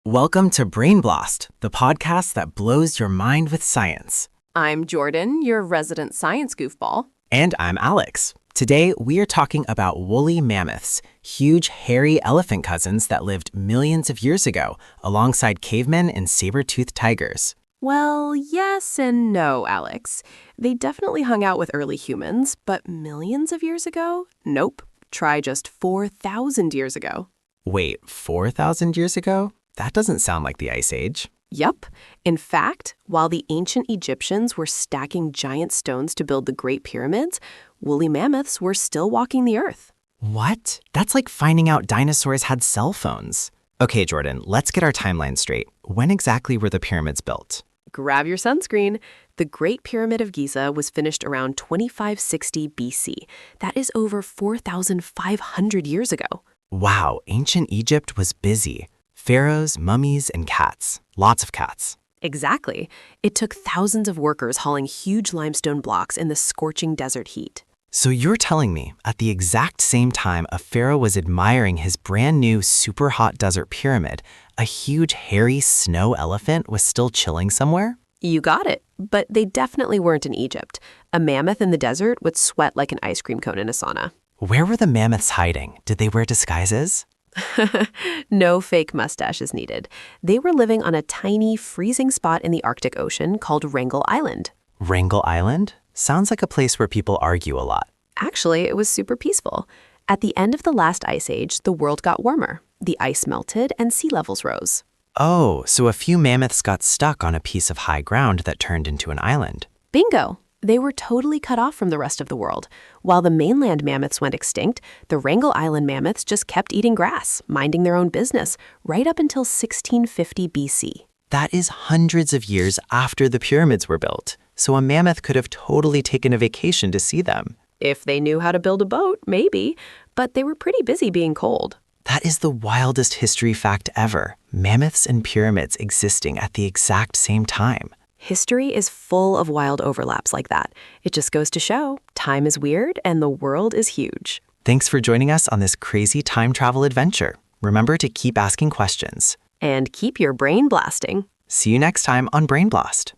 Welcome to BrainBlast, the podcast that blows your mind with science. I'm Jordan, your resident science goofball. And I'm Alex. Today, we are talking about woolly mammoths, huge, hairy elephant cousins that lived millions of years ago, alongside cavemen and saber-toothed tigers. Well, yes and no, Alex. They definitely hung out with early humans, but millions of years ago? Nope. Try just 4,000 years ago. Wait, 4,000 years ago? That doesn't sound like the Ice Age. Yup. In fact, while the ancient Egyptians were stacking giant stones to build the Great Pyramids, woolly mammoths were still walking the earth. What? That's like finding out dinosaurs had cell phones. Okay, Jordan, let's get our timeline straight. When exactly were the pyramids built? Grab your sunscreen. The Great Pyramid of Giza was finished around 2560 BC. That is over 4,500 years ago. Wow, ancient Egypt was busy. Pharaohs, mummies, and cats. Lots of cats. Exactly. It took thousands of workers hauling huge limestone blocks in the scorching desert heat. So you're telling me, at the exact same time a pharaoh was admiring his brand new super hot desert pyramid, a huge hairy snow elephant was still chilling somewhere? You got it. But they definitely weren't in Egypt. A mammoth in the desert would sweat like an ice cream cone in a sauna. Where were the mammoths hiding? Did they wear disguises? No fake mustaches needed. They were living on a tiny, freezing spot in the Arctic Ocean called Wrangell Island. Wrangell Island? Sounds like a place where people argue a lot. Actually, it was super peaceful. At the end of the last ice age, the world got warmer. The ice melted and sea levels rose. Oh, so a few mammoths got stuck on a piece of high ground that turned into an island. Bingo! They were totally cut off from the rest of the world. While the mainland mammoths went extinct, the Wrangell Island mammoths just kept eating grass, minding their own business, right up until 1650 BC. That is hundreds of years after the pyramids were built, so a mammoth could have totally taken a vacation to see them. If they knew how to build a boat, maybe, but they were pretty busy being cold. That is the wildest history fact ever. Mammoths and pyramids existing at the exact same time. History is full of wild overlaps like that. It just goes to show, time is weird and the world is huge. Thanks for joining us on this crazy time travel adventure. Remember to keep asking questions. And keep your brain blasting. See you next time on BrainBlast.